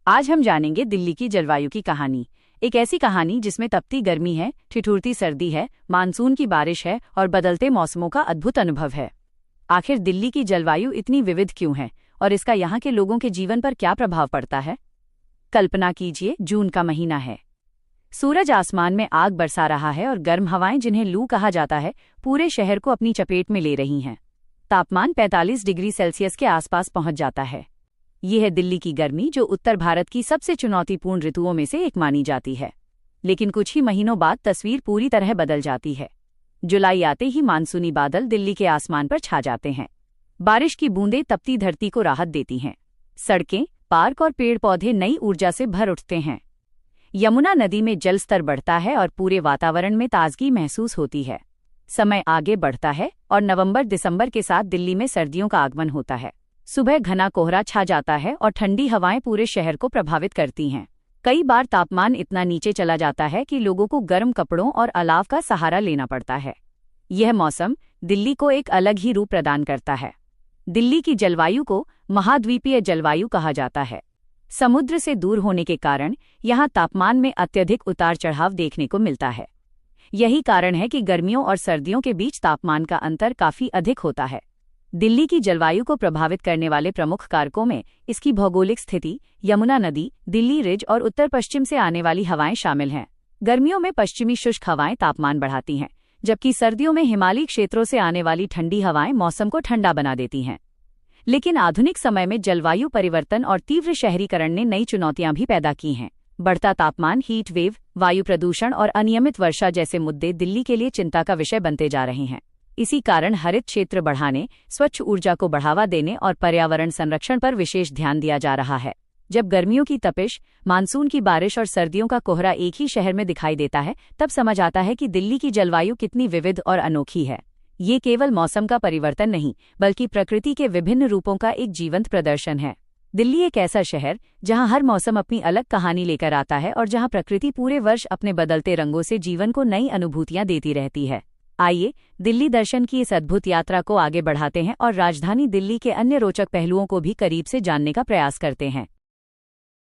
आज हम जानेंगे दिल्ली की जलवायु की कहानी। एक ऐसी कहानी जिसमें तपती गर्मी है, ठिठुरती सर्दी है, मानसून की बारिश है और बदलते मौसमों का अद्भुत अनुभव है। आखिर दिल्ली की जलवायु इतनी विविध क्यों है और इसका यहाँ के लोगों के जीवन पर क्या प्रभाव पड़ता है? कल्पना कीजिए, जून का महीना है। सूरज आसमान में आग बरसा रहा है और गर्म हवाएं, जिन्हें लू कहा जाता है, पूरे शहर को अपनी चपेट में ले रही हैं। तापमान 45 डिग्री सेल्सियस के आसपास पहुंच जाता है। यह है दिल्ली की गर्मी, जो उत्तर भारत की सबसे चुनौतीपूर्ण ऋतुओं में से एक मानी जाती है। लेकिन कुछ ही महीनों बाद तस्वीर पूरी तरह बदल जाती है। जुलाई आते ही मानसूनी बादल दिल्ली के आसमान पर छा जाते हैं। बारिश की बूंदें तपती धरती को राहत देती हैं। सड़कें, पार्क और पेड़ पौधे नई ऊर्जा से भर उठते हैं। यमुना नदी में जल स्तर बढ़ता है और पूरे वातावरण में ताजगी महसूस होती है। समय आगे बढ़ता है और नवंबर-दिसंबर के साथ दिल्ली में सर्दियों का आगमन होता है। सुबह घना कोहरा छा जाता है और ठंडी हवाएं पूरे शहर को प्रभावित करती हैं। कई बार तापमान इतना नीचे चला जाता है कि लोगों को गर्म कपड़ों और अलाव का सहारा लेना पड़ता है। यह मौसम दिल्ली को एक अलग ही रूप प्रदान करता है। दिल्ली की जलवायु को महाद्वीपीय जलवायु कहा जाता है। समुद्र से दूर होने के कारण यहाँ तापमान में अत्यधिक उतार चढ़ाव देखने को मिलता है। यही कारण है कि गर्मियों और सर्दियों के बीच तापमान का अंतर काफी अधिक होता है। दिल्ली की जलवायु को प्रभावित करने वाले प्रमुख कारकों में इसकी भौगोलिक स्थिति, यमुना नदी, दिल्ली रिज और उत्तर पश्चिम से आने वाली हवाएं शामिल हैं। गर्मियों में पश्चिमी शुष्क हवाएं तापमान बढ़ाती हैं, जबकि सर्दियों में हिमालयी क्षेत्रों से आने वाली ठंडी हवाएं मौसम को ठंडा बना देती हैं। लेकिन आधुनिक समय में जलवायु परिवर्तन और तीव्र शहरीकरण ने नई चुनौतियां भी पैदा की हैं। बढ़ता तापमान, हीट वेव, वायु प्रदूषण और अनियमित वर्षा जैसे मुद्दे दिल्ली के लिए चिंता का विषय बनते जा रहे हैं। इसी कारण हरित क्षेत्र बढ़ाने, स्वच्छ ऊर्जा को बढ़ावा देने और पर्यावरण संरक्षण पर विशेष ध्यान दिया जा रहा है। जब गर्मियों की तपिश, मानसून की बारिश और सर्दियों का कोहरा एक ही शहर में दिखाई देता है, तब समझ आता है कि दिल्ली की जलवायु कितनी विविध और अनोखी है। ये केवल मौसम का परिवर्तन नहीं, बल्कि प्रकृति के विभिन्न रूपों का एक जीवंत प्रदर्शन है। दिल्ली एक ऐसा शहर जहां हर मौसम अपनी अलग कहानी लेकर आता है और जहां प्रकृति पूरे वर्ष अपने बदलते रंगों से जीवन को नई अनुभूतियां देती रहती है। आइए दिल्ली दर्शन की इस अद्भुत यात्रा को आगे बढ़ाते हैं और राजधानी दिल्ली के अन्य रोचक पहलुओं को भी करीब से जानने का प्रयास करते हैं।